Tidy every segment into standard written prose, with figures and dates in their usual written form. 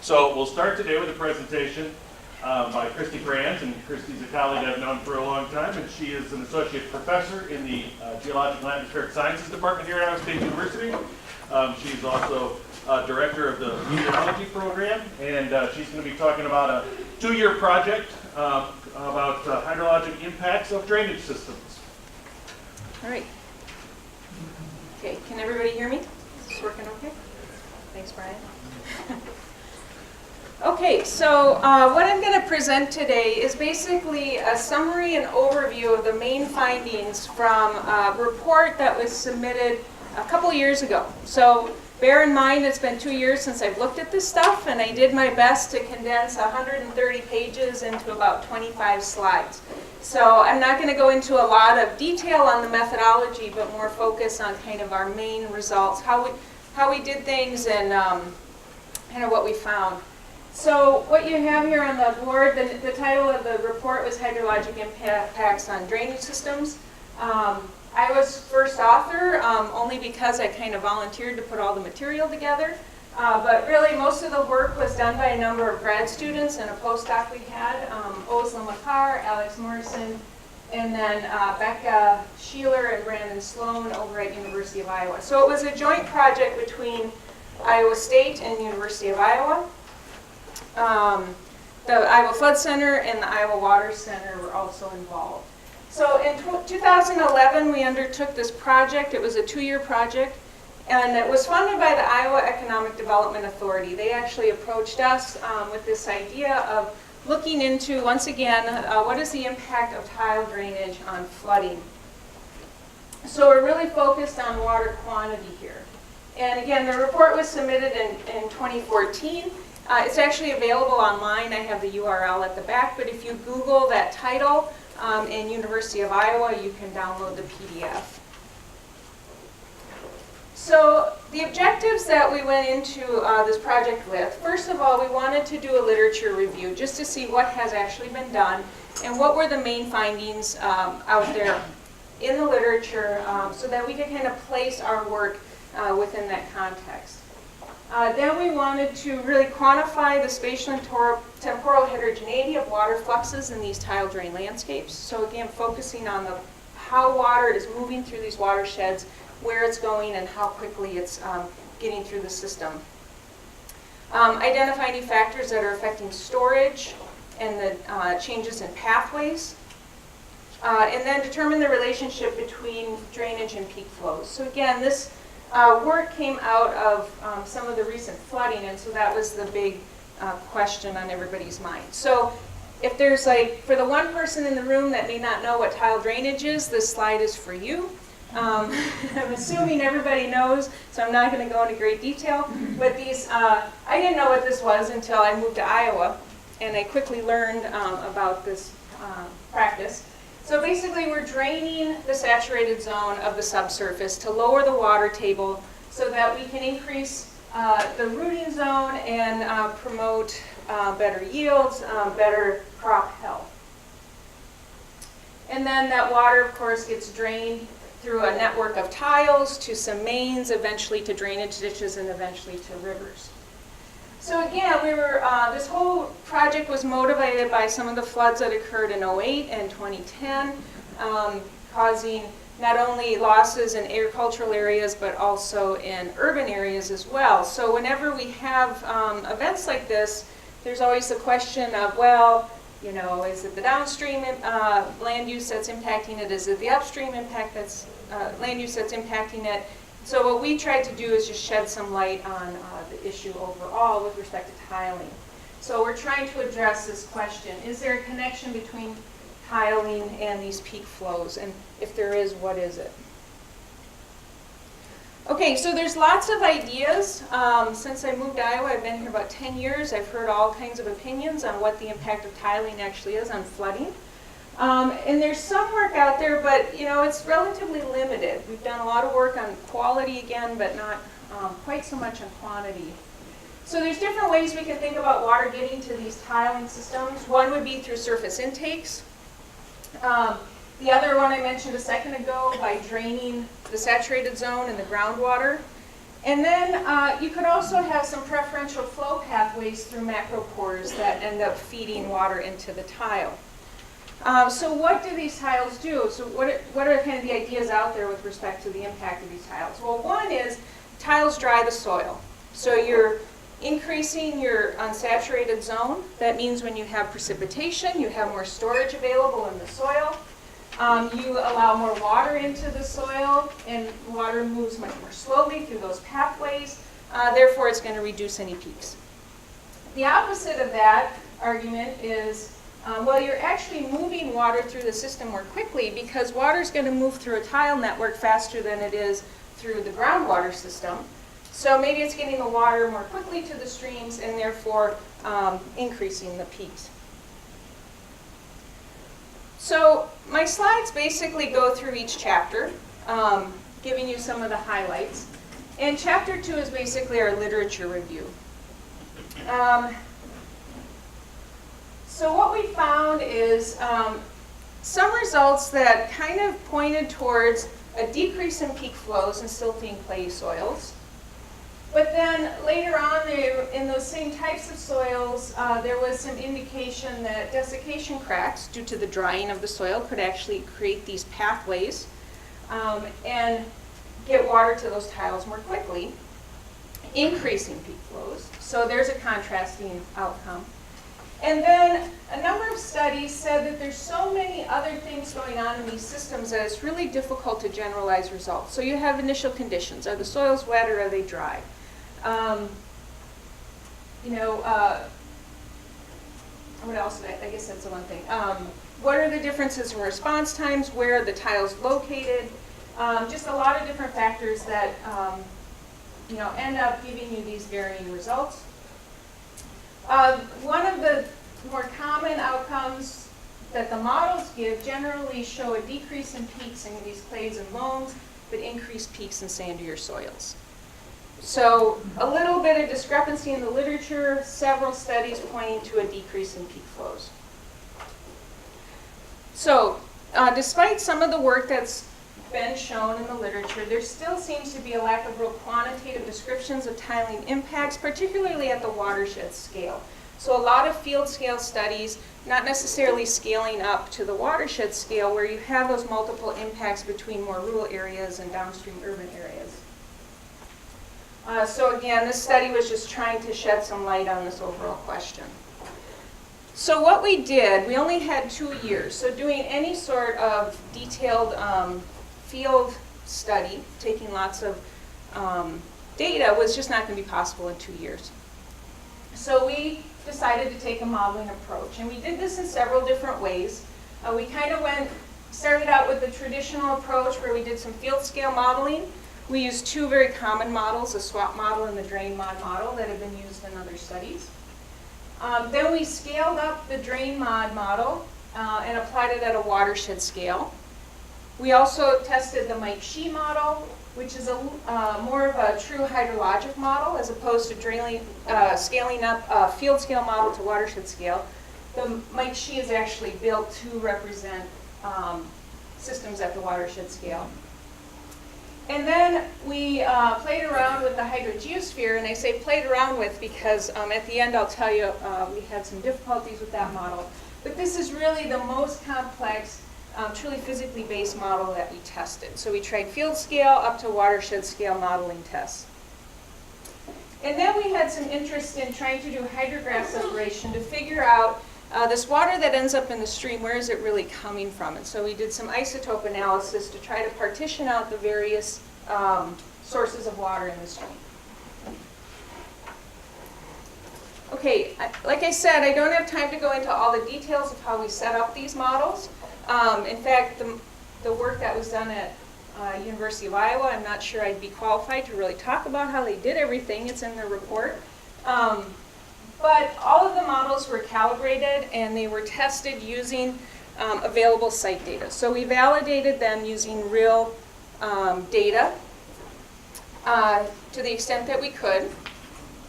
So we'll start today with a presentation by Kristie Franz, and Kristie's a colleague I've known for a long time, and she is an associate professor in the Geological and Atmospheric Sciences department here at Iowa State University. She's also director of the Meteorology Program, and she's going to be talking about a 2-year project about hydrologic impacts of drainage systems. All right. Okay, can everybody hear me? Is this working okay? Thanks, Brian. Okay, so what I'm going to present today is basically a summary and overview of the main findings from a report that was submitted a couple years ago. So bear in mind it's been 2 years since I've looked at this stuff, and I did my best to condense 130 pages into about 25 slides. So I'm not going to go into a lot of detail on the methodology, but more focus on kind of our main results, how we did things, and kind of what we found. So what you have here on the board, the title of the report was Hydrologic Impacts on Drainage Systems. I was first author only because I kind of volunteered to put all the material together. But really most of the work was done by a number of grad students and a postdoc we had, Ozla Makar, Alex Morrison, and then Becca Sheeler and Brandon Sloan over at University of Iowa. So it was a joint project between Iowa State and University of Iowa. The Iowa Flood Center and the Iowa Water Center were also involved. So in 2011, we undertook this project. It was a 2-year project, and it was funded by the Iowa Economic Development Authority. They actually approached us with this idea of looking into, once again, what is the impact of tile drainage on flooding. So we're really focused on water quantity here. And again, the report was submitted in 2014. It's actually available online. I have the URL at the back, but if you Google that title in University of Iowa, you can download the PDF. So the objectives that we went into this project with, first of all, we wanted to do a literature review just to see what has actually been done and what were the main findings out there in the literature so that we could kind of place our work within that context. Then we wanted to really quantify the spatial and temporal heterogeneity of water fluxes in these tile drain landscapes. So again, focusing on how water is moving through these watersheds, where it's going, and how quickly it's getting through the system. Identify any factors that are affecting storage and the changes in pathways. And then determine the relationship between drainage and peak flows. So again, this work came out of some of the recent flooding, and so that was the big question on everybody's mind. So if there's for the one person in the room that may not know what tile drainage is, this slide is for you. I'm assuming everybody knows, so I'm not going to go into great detail, but these, I didn't know what this was until I moved to Iowa, and I quickly learned about this practice. So basically we're draining the saturated zone of the subsurface to lower the water table so that we can increase the rooting zone and promote better yields, better crop health. And then that water, of course, gets drained through a network of tiles to some mains, eventually to drainage ditches, and eventually to rivers. So again, this whole project was motivated by some of the floods that occurred in 2008 and 2010, causing not only losses in agricultural areas, but also in urban areas as well. So whenever we have events like this, there's always the question of, well, you know, is it the downstream land use that's impacting it? Is it the upstream land use that's impacting it? So what we tried to do is just shed some light on the issue overall with respect to tiling. So we're trying to address this question. Is there a connection between tiling and these peak flows? And if there is, what is it? Okay, so there's lots of ideas. Since I moved to Iowa, I've been here about 10 years. I've heard all kinds of opinions on what the impact of tiling actually is on flooding. And there's some work out there, but you know, it's relatively limited. We've done a lot of work on quality again, but not quite so much on quantity. So there's different ways we can think about water getting to these tiling systems. One would be through surface intakes. The other one I mentioned a second ago, by draining the saturated zone and the groundwater. And then you could also have some preferential flow pathways through macropores that end up feeding water into the tile. So what do these tiles do? So what are kind of the ideas out there with respect to the impact of these tiles? Well, one is tiles dry the soil. So you're increasing your unsaturated zone. That means when you have precipitation, you have more storage available in the soil. You allow more water into the soil, and water moves much more slowly through those pathways. Therefore, it's going to reduce any peaks. The opposite of that argument is, well, you're actually moving water through the system more quickly because water is going to move through a tile network faster than it is through the groundwater system. So maybe it's getting the water more quickly to the streams and therefore increasing the peaks. So my slides basically go through each chapter, giving you some of the highlights. And chapter 2 is basically our literature review. So what we found is some results that kind of pointed towards a decrease in peak flows in silty and clay soils. But then later on, in those same types of soils, there was some indication that desiccation cracks, due to the drying of the soil, could actually create these pathways and get water to those tiles more quickly, increasing peak flows. So there's a contrasting outcome. And then a number of studies said that there's so many other things going on in these systems that it's really difficult to generalize results. So you have initial conditions. Are the soils wet or are they dry? What else? I guess that's the one thing. What are the differences in response times? Where are the tiles located? Just a lot of different factors that end up giving you these varying results. One of the more common outcomes that the models give generally show a decrease in peaks in these clays and loams, but increased peaks in sandier soils. So a little bit of discrepancy in the literature, several studies pointing to a decrease in peak flows. So despite some of the work that's been shown in the literature, there still seems to be a lack of real quantitative descriptions of tiling impacts, particularly at the watershed scale. So a lot of field scale studies, not necessarily scaling up to the watershed scale where you have those multiple impacts between more rural areas and downstream urban areas. So again, this study was just trying to shed some light on this overall question. So what we did, we only had 2 years. So doing any sort of detailed field study, taking lots of data, was just not going to be possible in 2 years. So we decided to take a modeling approach. And we did this in several different ways. We kind of started out with the traditional approach where we did some field scale modeling. We used 2 very common models, a SWAP model and the drain mod model, that have been used in other studies. Then we scaled up the drain mod model and applied it at a watershed scale. We also tested the Mike Shee model, which is more of a true hydrologic model as opposed to scaling up a field scale model to watershed scale. The Mike Shee is actually built to represent systems at the watershed scale. And then we played around with the hydrogeosphere, and I say played around with because at the end I'll tell you we had some difficulties with that model. But this is really the most complex, truly physically based model that we tested. So we tried field scale up to watershed scale modeling tests. And then we had some interest in trying to do hydrograph separation to figure out this water that ends up in the stream, where is it really coming from? And so we did some isotope analysis to try to partition out the various sources of water in the stream. Okay, like I said, I don't have time to go into all the details of how we set up these models. In fact, the work that was done at University of Iowa, I'm not sure I'd be qualified to really talk about how they did everything. It's in the report. But all of the models were calibrated and they were tested using available site data. So we validated them using real data to the extent that we could,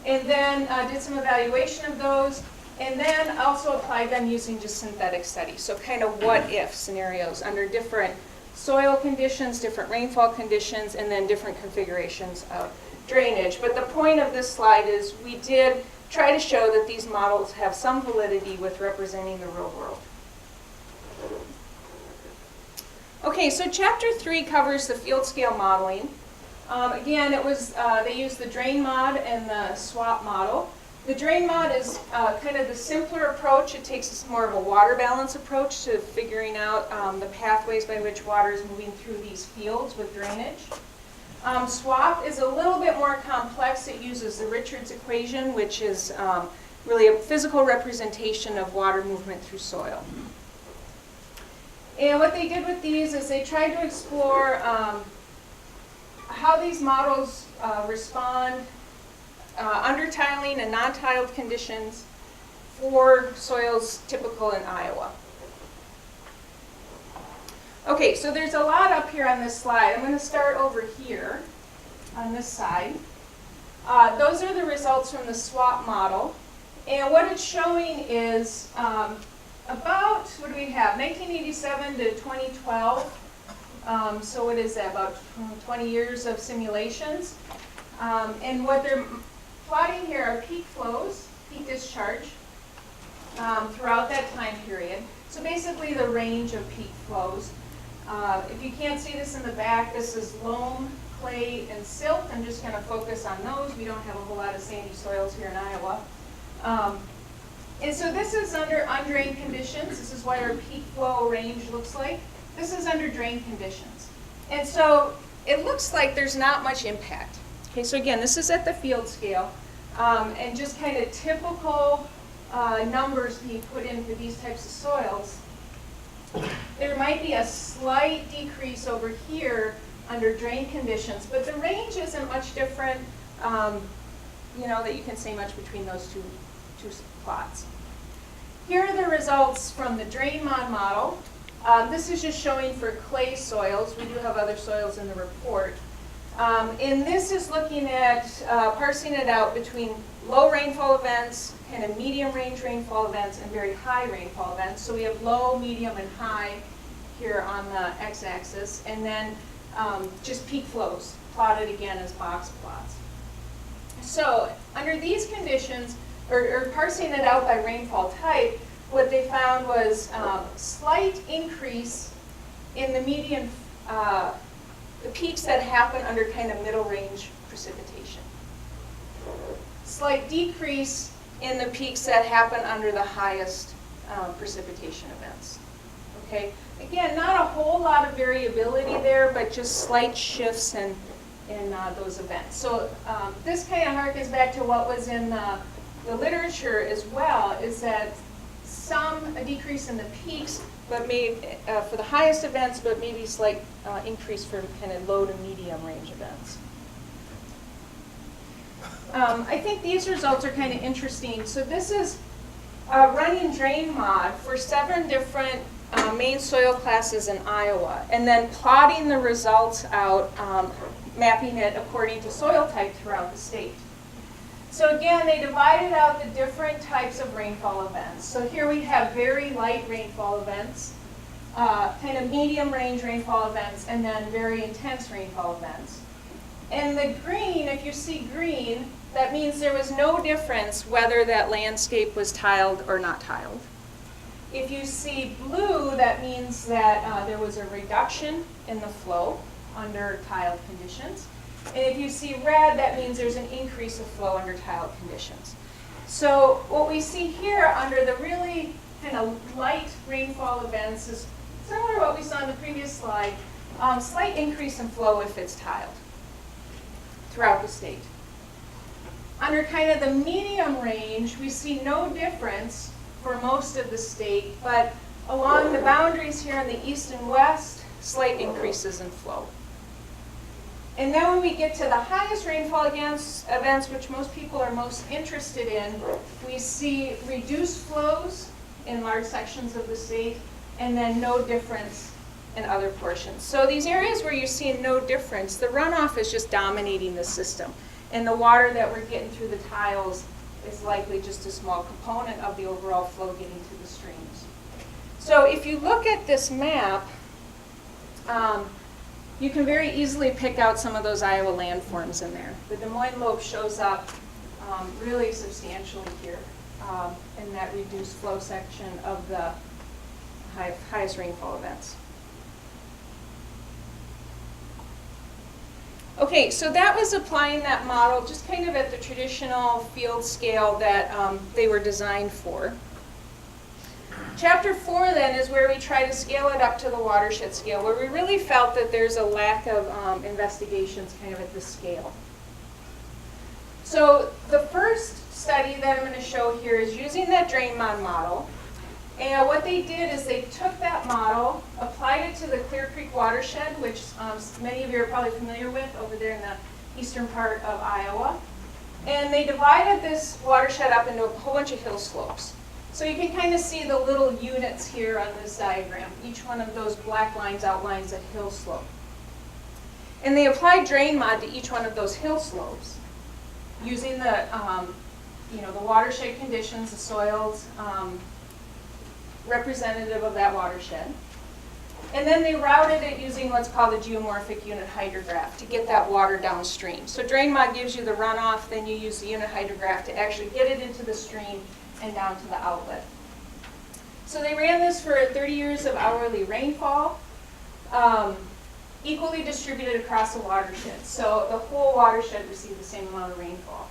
and then did some evaluation of those, and then also applied them using just synthetic studies. So kind of what-if scenarios under different soil conditions, different rainfall conditions, and then different configurations of drainage. But the point of this slide is we did try to show that these models have some validity with representing the real world. Okay, so chapter 3 covers the field scale modeling. Again, they used the drain mod and the swap model. The drain mod is kind of the simpler approach. It takes more of a water balance approach to figuring out the pathways by which water is moving through these fields with drainage. Swap is a little bit more complex. It uses the Richards equation, which is really a physical representation of water movement through soil. And what they did with these is they tried to explore how these models respond under tiling and non-tiled conditions for soils typical in Iowa. Okay, so there's a lot up here on this slide. I'm going to start over here on this side. Those are the results from the SWAP model. And what it's showing is about, what do we have, 1987 to 2012. So what is that, about 20 years of simulations. And what they're plotting here are peak flows, peak discharge, throughout that time period. So basically the range of peak flows. If you can't see this in the back, this is loam, clay, and silt. I'm just going to focus on those. We don't have a whole lot of sandy soils here in Iowa. And so this is under undrained conditions. This is what our peak flow range looks like. This is under drained conditions. And so it looks like there's not much impact. Okay, so again, this is at the field scale. And just kind of typical numbers being put in for these types of soils. There might be a slight decrease over here under drained conditions, but the range isn't much different, that you can say much between those two plots. Here are the results from the drain mod model. This is just showing for clay soils. We do have other soils in the report. And this is looking at parsing it out between low rainfall events, kind of medium range rainfall events, and very high rainfall events. So we have low, medium, and high here on the x-axis, and then just peak flows, plotted again as box plots. So under these conditions, or parsing it out by rainfall type, what they found was slight increase in the median, the peaks that happen under kind of middle range precipitation. Slight decrease in the peaks that happen under the highest precipitation events. Okay, again, not a whole lot of variability there, but just slight shifts in those events. So this kind of harkens back to what was in the literature as well, is that a decrease in the peaks, but maybe for the highest events, but maybe slight increase for kind of low to medium range events. I think these results are kind of interesting. So this is running drain mod for 7 different main soil classes in Iowa, and then plotting the results out, mapping it according to soil type throughout the state. So again, they divided out the different types of rainfall events. So here we have very light rainfall events, kind of medium range rainfall events, and then very intense rainfall events. And the green, if you see green, that means there was no difference whether that landscape was tiled or not tiled. If you see blue, that means that there was a reduction in the flow under tiled conditions. And if you see red, that means there's an increase of flow under tiled conditions. So what we see here under the really kind of light rainfall events is similar to what we saw in the previous slide, slight increase in flow if it's tiled throughout the state. Under kind of the medium range, we see no difference for most of the state, but along the boundaries here in the east and west, slight increases in flow. And then when we get to the highest rainfall events, which most people are most interested in, we see reduced flows in large sections of the state, and then no difference in other portions. So these areas where you see no difference, the runoff is just dominating the system. And the water that we're getting through the tiles is likely just a small component of the overall flow getting to the streams. So if you look at this map, you can very easily pick out some of those Iowa landforms in there. The Des Moines lobe shows up really substantially here in that reduced flow section of the highest rainfall events. Okay, so that was applying that model just kind of at the traditional field scale that they were designed for. Chapter 4 then is where we try to scale it up to the watershed scale, where we really felt that there's a lack of investigations kind of at this scale. So the first study that I'm going to show here is using that DrainMod model. And what they did is they took that model, applied it to the Clear Creek watershed, which many of you are probably familiar with over there in the eastern part of Iowa. And they divided this watershed up into a whole bunch of hill slopes. So you can kind of see the little units here on this diagram. Each one of those black lines outlines a hill slope. And they applied DrainMod to each one of those hill slopes using the, the watershed conditions, the soils, representative of that watershed. And then they routed it using what's called a geomorphic unit hydrograph to get that water downstream. So DrainMod gives you the runoff, then you use the unit hydrograph to actually get it into the stream and down to the outlet. So they ran this for 30 years of hourly rainfall, equally distributed across the watershed. So the whole watershed received the same amount of rainfall.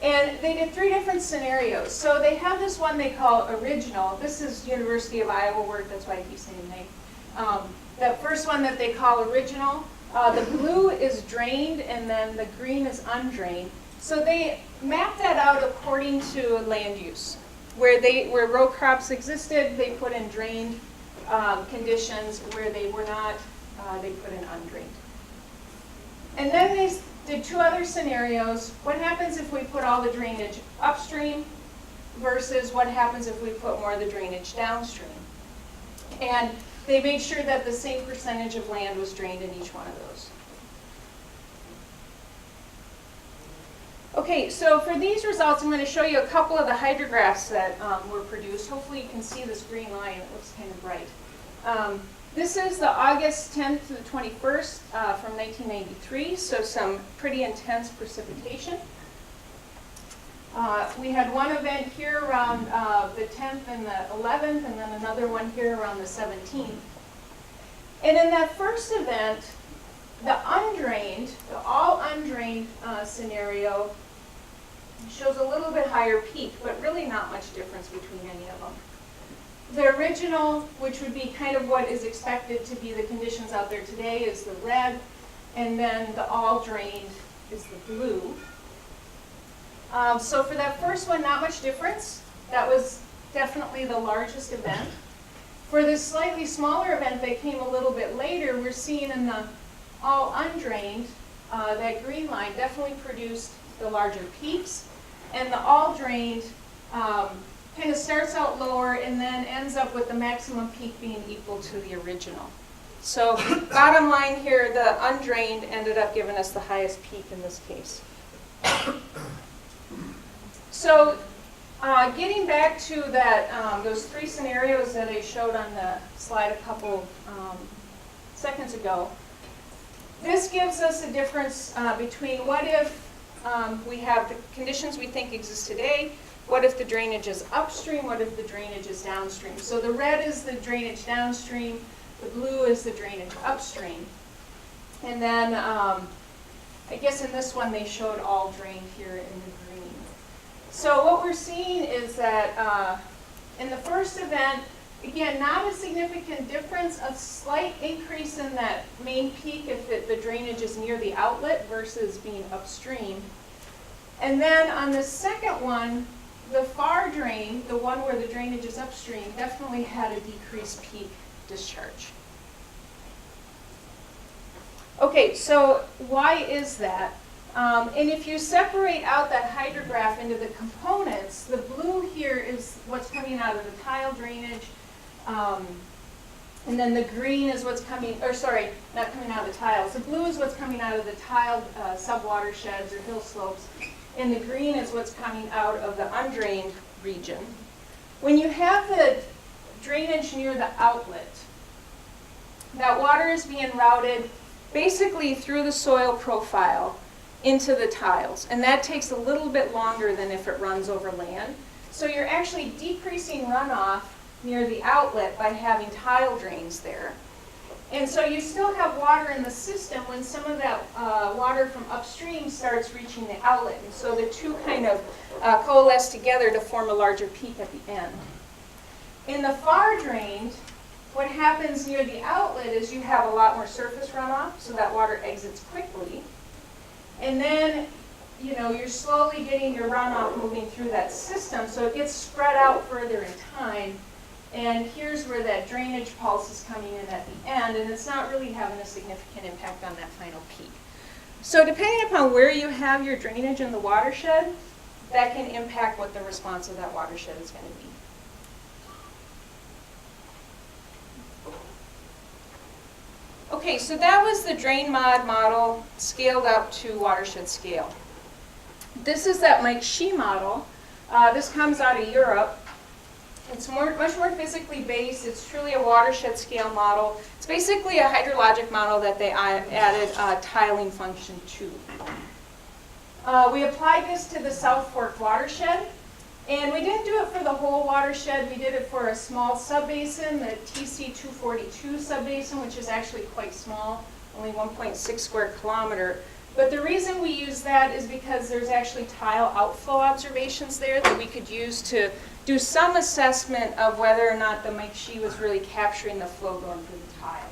And they did 3 different scenarios. So they have this one they call original. This is University of Iowa work, that's why I keep saying they. The first one that they call original, the blue is drained and then the green is undrained. So they mapped that out according to land use. Where row crops existed, they put in drained conditions. Where they were not, they put in undrained. And then they did 2 other scenarios. What happens if we put all the drainage upstream versus what happens if we put more of the drainage downstream? And they made sure that the same percentage of land was drained in each one of those. Okay, so for these results, I'm going to show you a couple of the hydrographs that were produced. Hopefully you can see this green line. It looks kind of bright. This is the August 10th to the 21st from 1993, so some pretty intense precipitation. We had one event here around the 10th and the 11th, and then another one here around the 17th. And in that first event, the undrained, the all undrained scenario shows a little bit higher peak, but really not much difference between any of them. The original, which would be kind of what is expected to be the conditions out there today, is the red, and then the all drained is the blue. So for that first one, not much difference. That was definitely the largest event. For this slightly smaller event that came a little bit later, we're seeing in the all undrained, that green line definitely produced the larger peaks, and the all drained kind of starts out lower and then ends up with the maximum peak being equal to the original. So bottom line here, the undrained ended up giving us the highest peak in this case. So getting back to that, those 3 scenarios that I showed on the slide a couple seconds ago, this gives us a difference between what if we have the conditions we think exist today, what if the drainage is upstream, what if the drainage is downstream. So the red is the drainage downstream, the blue is the drainage upstream. And then I guess in this one they showed all drained here in the green. So what we're seeing is that in the first event, again, not a significant difference, a slight increase in that main peak if the drainage is near the outlet versus being upstream. And then on the second one, the far drain, the one where the drainage is upstream, definitely had a decreased peak discharge. Okay, so why is that? And if you separate out that hydrograph into the components, the blue here is what's coming out of the tile drainage, and then the green is what's coming, or sorry, not coming out of the tiles. The blue is what's coming out of the tiled subwatersheds or hill slopes, and the green is what's coming out of the undrained region. When you have the drainage near the outlet, that water is being routed basically through the soil profile into the tiles. And that takes a little bit longer than if it runs over land. So you're actually decreasing runoff near the outlet by having tile drains there. And so you still have water in the system when some of that water from upstream starts reaching the outlet. And so the two kind of coalesce together to form a larger peak at the end. In the far drained, what happens near the outlet is you have a lot more surface runoff, so that water exits quickly. And then, you know, you're slowly getting your runoff moving through that system, so it gets spread out further in time. And here's where that drainage pulse is coming in at the end, and it's not really having a significant impact on that final peak. So depending upon where you have your drainage in the watershed, that can impact what the response of that watershed is going to be. Okay, so that was the drain-mod model scaled up to watershed scale. This is that Mike Shee model. This comes out of Europe. It's much more physically based. It's truly a watershed scale model. It's basically a hydrologic model that they added a tiling function to. We applied this to the South Fork watershed. And we didn't do it for the whole watershed. We did it for a small subbasin, the TC242 subbasin, which is actually quite small, only 1.6 square kilometer. But the reason we use that is because there's actually tile outflow observations there that we could use to do some assessment of whether or not the Mike Shee was really capturing the flow going through the tile.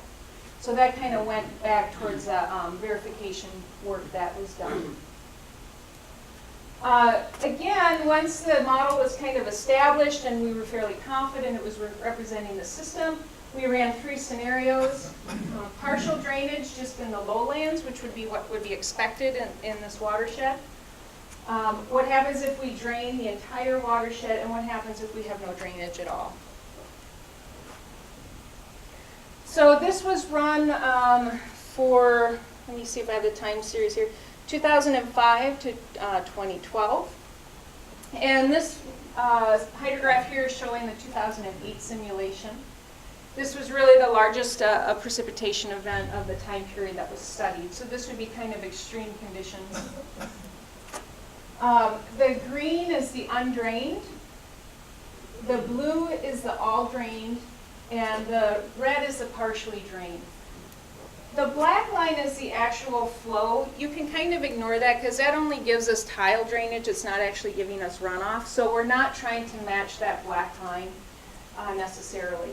So that kind of went back towards the verification work that was done. Again, once the model was kind of established and we were fairly confident it was representing the system, we ran 3 scenarios. Partial drainage just in the lowlands, which would be what would be expected in this watershed. What happens if we drain the entire watershed, and what happens if we have no drainage at all? So this was run for, let me see if I have the time series here, 2005 to 2012. And this hydrograph here is showing the 2008 simulation. This was really the largest precipitation event of the time period that was studied. So this would be kind of extreme conditions. The green is the undrained. The blue is the all drained. And the red is the partially drained. The black line is the actual flow. You can kind of ignore that because that only gives us tile drainage. It's not actually giving us runoff. So we're not trying to match that black line necessarily.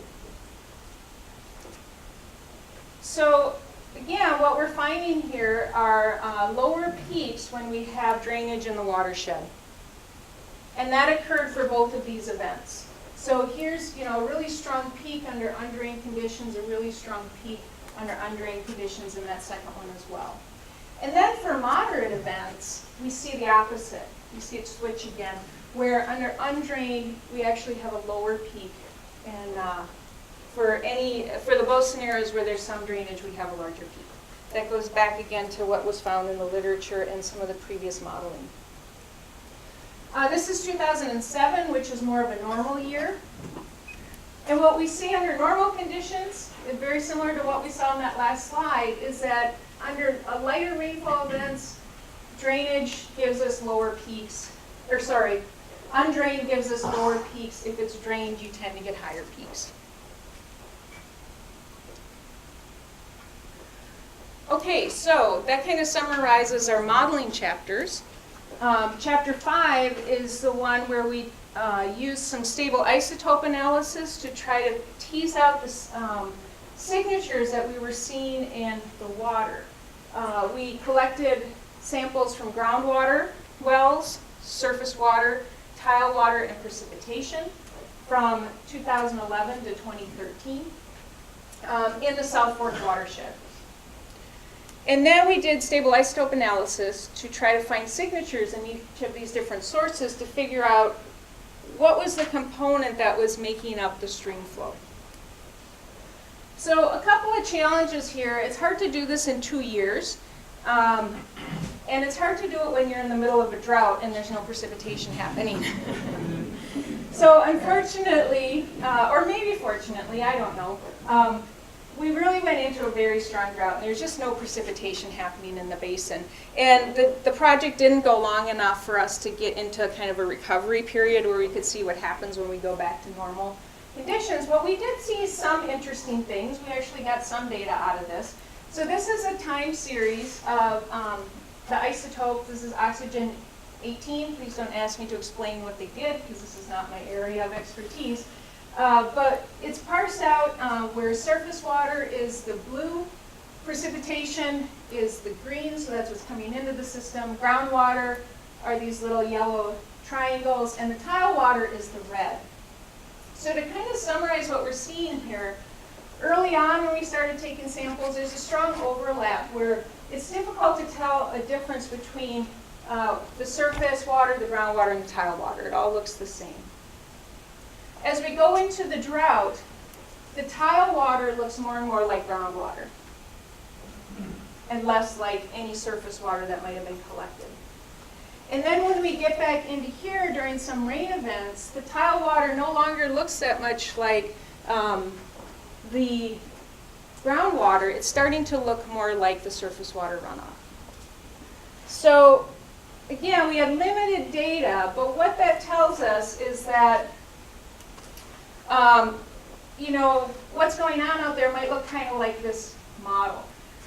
So again, what we're finding here are lower peaks when we have drainage in the watershed. And that occurred for both of these events. So here's, a really strong peak under undrained conditions, a really strong peak under undrained conditions in that second one as well. And then for moderate events, we see the opposite. You see it switch again, where under undrained, we actually have a lower peak. And for the both scenarios where there's some drainage, we have a larger peak. That goes back again to what was found in the literature and some of the previous modeling. This is 2007, which is more of a normal year. And what we see under normal conditions, very similar to what we saw in that last slide, is that under lighter rainfall events, drainage gives us lower peaks. Or sorry, undrained gives us lower peaks. If it's drained, you tend to get higher peaks. Okay, so that kind of summarizes our modeling chapters. Chapter 5 is the one where we use some stable isotope analysis to try to tease out the signatures that we were seeing in the water. We collected samples from groundwater wells, surface water, tile water, and precipitation from 2011 to 2013 in the South Fork watershed. And then we did stable isotope analysis to try to find signatures in each of these different sources to figure out what was the component that was making up the stream flow. So a couple of challenges here. It's hard to do this in 2 years. And it's hard to do it when you're in the middle of a drought and there's no precipitation happening. So unfortunately, or maybe fortunately, I don't know, we really went into a very strong drought, and there's just no precipitation happening in the basin. And the project didn't go long enough for us to get into kind of a recovery period where we could see what happens when we go back to normal conditions. But we did see some interesting things. We actually got some data out of this. So this is a time series of the isotopes. This is oxygen 18. Please don't ask me to explain what they did, because this is not my area of expertise. But it's parsed out where surface water is the blue, precipitation is the green, so that's what's coming into the system. Groundwater are these little yellow triangles, and the tile water is the red. So to kind of summarize what we're seeing here, early on when we started taking samples, there's a strong overlap where it's difficult to tell a difference between the surface water, the groundwater, and the tile water. It all looks the same. As we go into the drought, the tile water looks more and more like groundwater and less like any surface water that might have been collected. And then when we get back into here during some rain events, the tile water no longer looks that much like the groundwater. It's starting to look more like the surface water runoff. So again, we have limited data, but what that tells us is that you know, what's going on out there might look kind of like this model.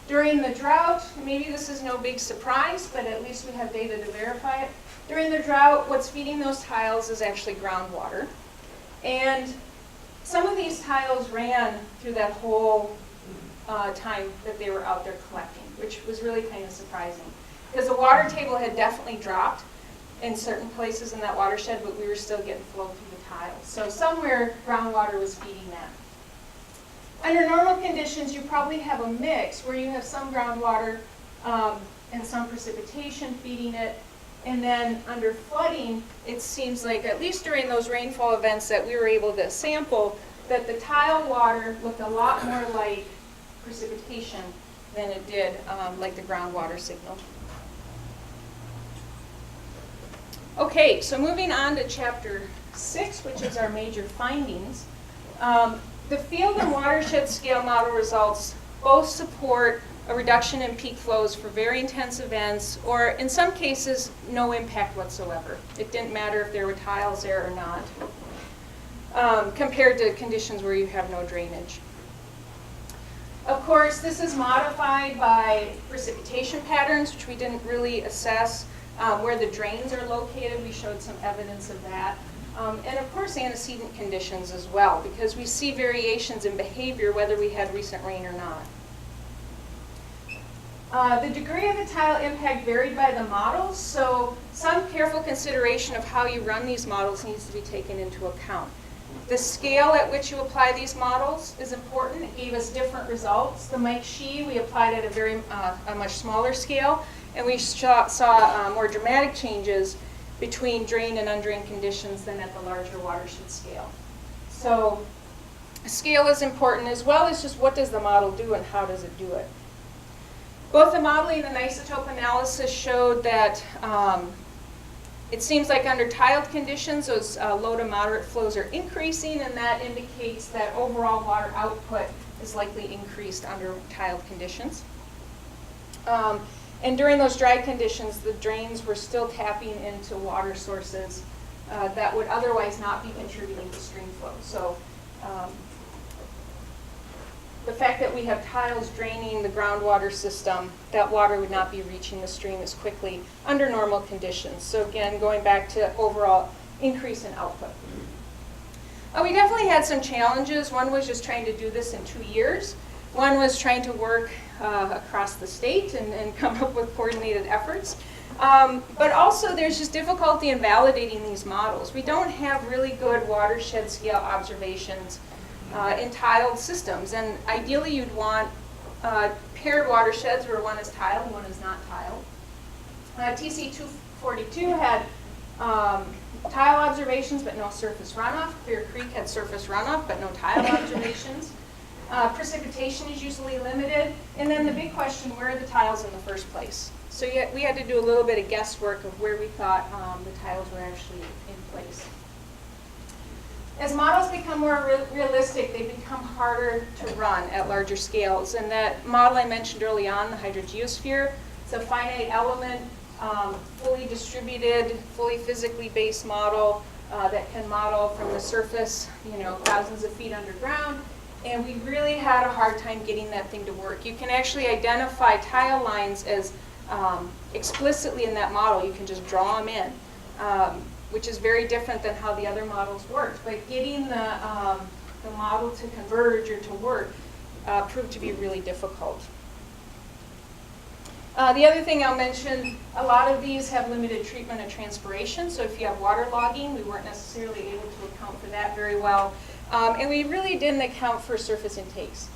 During the drought, maybe this is no big surprise, but at least we have data to verify it. During the drought, what's feeding those tiles is actually groundwater. And some of these tiles ran through that whole time that they were out there collecting, which was really kind of surprising. Because the water table had definitely dropped in certain places in that watershed, but we were still getting flow through the tiles. So somewhere groundwater was feeding that. Under normal conditions, you probably have a mix where you have some groundwater and some precipitation feeding it. And then under flooding, it seems like, at least during those rainfall events that we were able to sample, that the tile water looked a lot more like precipitation than it did like the groundwater signal. Okay, so moving on to chapter 6, which is our major findings. The field and watershed scale model results both support a reduction in peak flows for very intense events, or in some cases, no impact whatsoever. It didn't matter if there were tiles there or not, compared to conditions where you have no drainage. Of course, this is modified by precipitation patterns, which we didn't really assess. Where the drains are located, we showed some evidence of that. And of course, antecedent conditions as well, because we see variations in behavior whether we had recent rain or not. The degree of the tile impact varied by the models, so some careful consideration of how you run these models needs to be taken into account. The scale at which you apply these models is important. It gave us different results. The Mike Shee, we applied at a much smaller scale, and we saw more dramatic changes between drained and undrained conditions than at the larger watershed scale. So scale is important, as well as just what does the model do and how does it do it. Both the modeling and isotope analysis showed that it seems like under tiled conditions, those low to moderate flows are increasing, and that indicates that overall water output is likely increased under tiled conditions. And during those dry conditions, the drains were still tapping into water sources that would otherwise not be contributing to stream flow. So the fact that we have tiles draining the groundwater system, that water would not be reaching the stream as quickly under normal conditions. So again, going back to overall increase in output. We definitely had some challenges. One was just trying to do this in 2 years. One was trying to work across the state and come up with coordinated efforts. But also there's just difficulty in validating these models. We don't have really good watershed scale observations in tiled systems. And ideally you'd want paired watersheds where one is tiled and one is not tiled. TC 242 had tile observations but no surface runoff. Clear Creek had surface runoff but no tile observations. Precipitation is usually limited. And then the big question, where are the tiles in the first place? So we had to do a little bit of guesswork of where we thought the tiles were actually in place. as models become more realistic, they become harder to run at larger scales. And that model I mentioned early on, the hydrogeosphere, it's a finite element, fully distributed, fully physically based model that can model from the surface, thousands of feet underground. And we really had a hard time getting that thing to work. You can actually identify tile lines as explicitly in that model. You can just draw them in, which is very different than how the other models worked. But getting the model to converge or to work proved to be really difficult. The other thing I'll mention, a lot of these have limited treatment and transpiration. So if you have water logging, we weren't necessarily able to account for that very well. And we really didn't account for surface intakes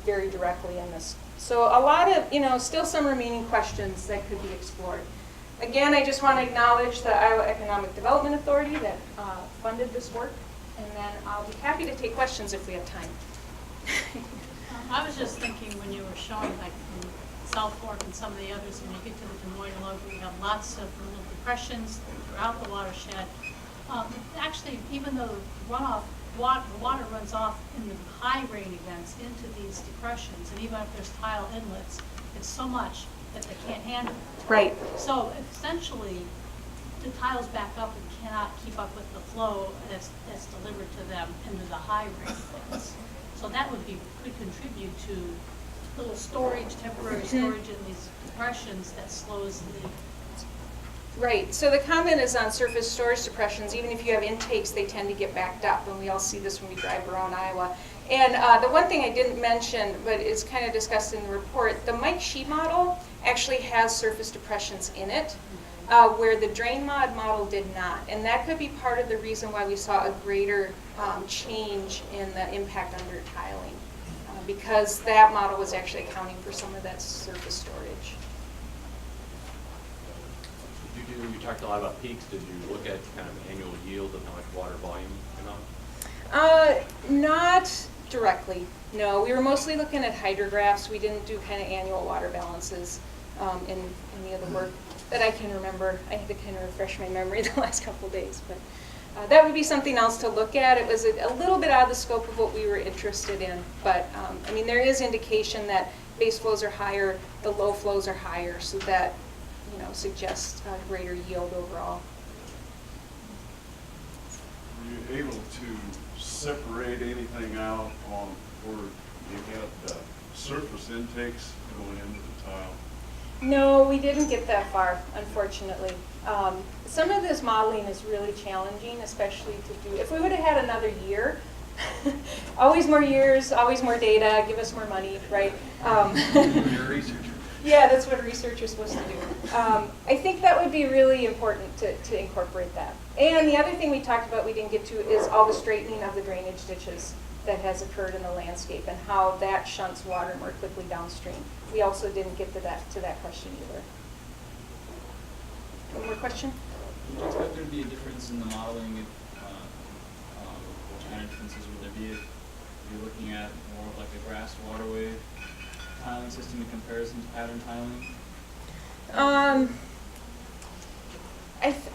very directly in this. So a lot of, still some remaining questions that could be explored. Again, I just want to acknowledge the Iowa Economic Development Authority that funded this work. And then I'll be happy to take questions if we have time. I was just thinking when you were showing like in South Fork and some of the others, when you get to the Des Moines Lode, we have lots of little depressions throughout the watershed. Actually, even though runoff, water runs off in the high rain events into these depressions, and even if there's tile inlets, it's so much that they can't handle it. Right. So essentially, the tiles back up and cannot keep up with the flow that's delivered to them into the high rain events. So that could contribute to little storage, temporary storage in these depressions that slows the. Right, so the comment is on surface storage depressions. Even if you have intakes, they tend to get backed up, and we all see this when we drive around Iowa. And the one thing I didn't mention, but is kind of discussed in the report, the Mike Shee model actually has surface depressions in it, where the DrainMod model did not. And that could be part of the reason why we saw a greater change in the impact under tiling, because that model was actually accounting for some of that surface storage. You talked a lot about peaks. Did you look at kind of annual yield and how much water volume came out? Not directly, no. We were mostly looking at hydrographs. We didn't do kind of annual water balances in any of the work that I can remember. I had to kind of refresh my memory the last couple of days, but that would be something else to look at. It was a little bit out of the scope of what we were interested in, but I mean, there is indication that base flows are higher, the low flows are higher, so that suggests greater yield overall. Were you able to separate anything out on where you had surface intakes going into the tile? No, we didn't get that far, unfortunately. Some of this modeling is really challenging, especially to do. If we would have had another year, always more years, always more data, give us more money, right? You're a researcher. Yeah, that's what research is supposed to do. I think that would be really important to incorporate that. And the other thing we talked about we didn't get to is all the straightening of the drainage ditches that has occurred in the landscape and how that shunts water more quickly downstream. We also didn't get to that question either. One more question? Would you expect there to be a difference in the modeling if what kind of differences would there be if you're looking at more of like a grass waterway tiling system in comparison to pattern tiling?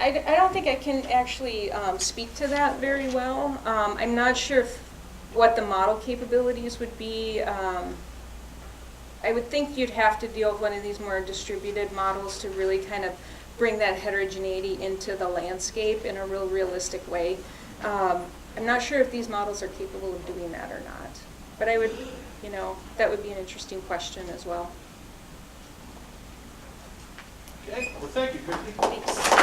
I don't think I can actually speak to that very well. I'm not sure what the model capabilities would be. I would think you'd have to deal with one of these more distributed models to really kind of bring that heterogeneity into the landscape in a real realistic way. I'm not sure if these models are capable of doing that or not. But I would, that would be an interesting question as well. Okay, well, thank you, Kristie. Thanks.